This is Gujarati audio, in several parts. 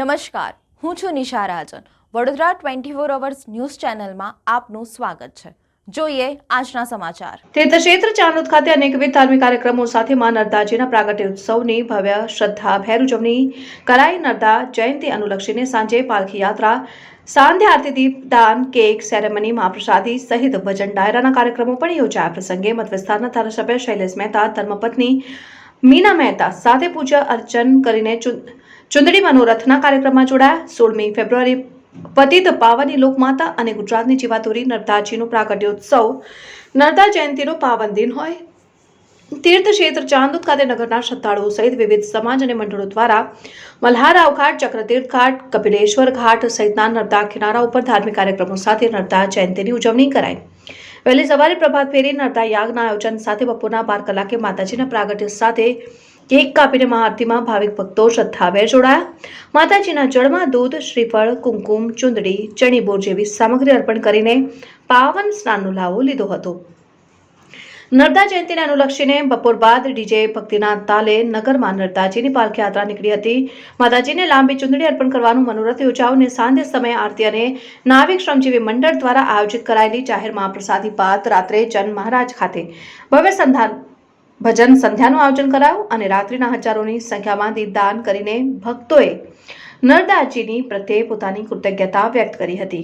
નમસ્કાર, હું છું નિશા રાજન. વડોદરા 24 અવર્સ ન્યૂઝ ચેનલમાં આપનું સ્વાગત છે. જોઈએ આજના સમાચાર. તીર્થક્ષેત્ર ચાંદોદ ખાતે અનેકવિધ ધાર્મિક કાર્યક્રમો સાથે માં નર્મદાજીના પ્રાગટ્ય ઉત્સવની ભવ્ય શ્રદ્ધાભેર ઉજવણી કરાઈ. નર્મદા જયંતિ અનુલક્ષીને સાંજે પાલખી યાત્રા, સાંધ્ય આરતી, દીપદાન, કેક સેરેમની, મહાપ્રસાદી સહિત ભજન ડાયરાના કાર્યક્રમો પણ યોજાયા. પ્રસંગે મત વિસ્તારના ધારાસભ્ય શૈલેષ મહેતા, ધર્મપત્ની મીના મહેતા સાથે પૂજા અર્ચન કરીને ચુંદડી મનોરથના કાર્યક્રમમાં જોડાયા. 16મી ફેબ્રુઆરી પતિત પાવની લોકમાતા અને ગુજરાતની જીવાદોરી નર્મદાજીનો પ્રાગટ્યોત્સવ, નર્મદા જયંતિનો પાવન દિન હોય. તીર્થક્ષેત્ર ચાંદોદ ખાતે નગરના શ્રદ્ધાળુઓ સહિત વિવિધ સમાજ અને મંડળો દ્વારા મલ્હારાવ ઘાટ, ચક્રતીર્થ ઘાટ, કપિલેશ્વર ઘાટ સહિતના નર્મદા કિનારા ઉપર ધાર્મિક કાર્યક્રમો સાથે નર્મદા જયંતિની ઉજવણી કરાઈ. વહેલી સવારે પ્રભાત ફેરી, નર્મદા યાગના આયોજન સાથે બપોરના 12 કલાકે માતાજીના પ્રાગટ્ય સાથે કેક કાપીને મહાઆરતીમાં ભાવિક ભક્તો શ્રદ્ધાભેર જોડાયા. માતાજીના જળમાં દૂધ, શ્રીફળ, કુમકુમ, ચુંદડી, ચણીબોર જેવી સામગ્રી અર્પણ કરીને પાવન સ્નાનનો લાવો લીધો હતો. નર્મદા જયંતિને અનુલક્ષીને બપોર બાદ ડીજે ભક્તિના તાલે નગરમાં નર્મદાજીની પાલખી યાત્રા નીકળી હતી. માતાજીને લાંબી ચુંદડી અર્પણ કરવાનું મનોરથ યોજાયું અને સાંજે સમયે આરતી અને નાવિક શ્રમજીવી મંડળ દ્વારા આયોજિત કરાયેલી જાહેર મહાપ્રસાદી બાદ રાત્રે જન મહારાજ ખાતે ભવ્ય ભજન સંધ્યાનું આયોજન કરાયું અને રાત્રિના હજારોની સંખ્યામાં દીપદાન કરીને ભક્તોએ નર્મદાજીની પ્રત્યે પોતાની કૃતજ્ઞતા વ્યક્ત કરી હતી.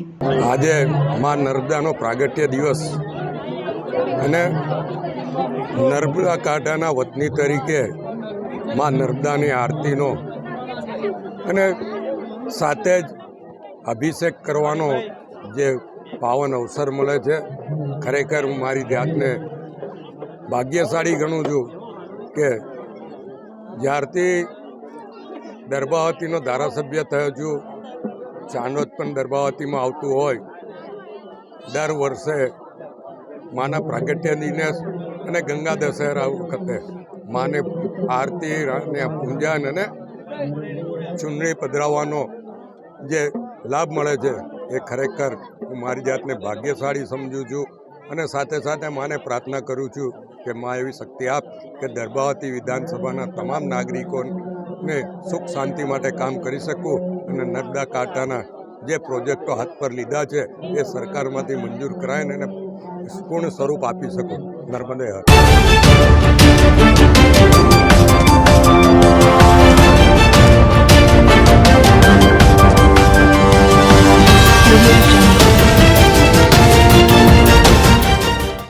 આજે માં નર્મદાનો પ્રાગટ્ય દિવસ અને નર્મદા કાંઠાના વતની તરીકે માં નર્મદાની આરતીનો અને સાથે જ અભિષેક કરવાનો જે પાવન અવસર મળે છે, ખરેખર હું મારી જાતને ભાગ્યશાળી ગણું છું કે જ્યારથી દર્ભાવતીનો ધારાસભ્ય થયો છું, ચાંદોદ પણ દર્ભાવતીમાં આવતું હોય, દર વર્ષે માના પ્રાગટ્ય દિને અને ગંગા દશેરા વખતે માને આરતી અને પૂજન અને ચૂંદડી પધરાવવાનો જે લાભ મળે છે એ ખરેખર હું મારી જાતને ભાગ્યશાળી સમજું છું. અને સાથે સાથે માને પ્રાર્થના કરું છું કે માં એવી શક્તિ આપ કે દર્ભાવતી વિધાનસભાના તમામ નાગરિકોને સુખ શાંતિ માટે કામ કરી શકું અને નર્મદા કાંઠાના જે પ્રોજેક્ટો હાથ પર લીધા છે એ સરકારમાંથી મંજૂર કરાય અને પૂર્ણ સ્વરૂપ આપી શકું. નર્મદે હર.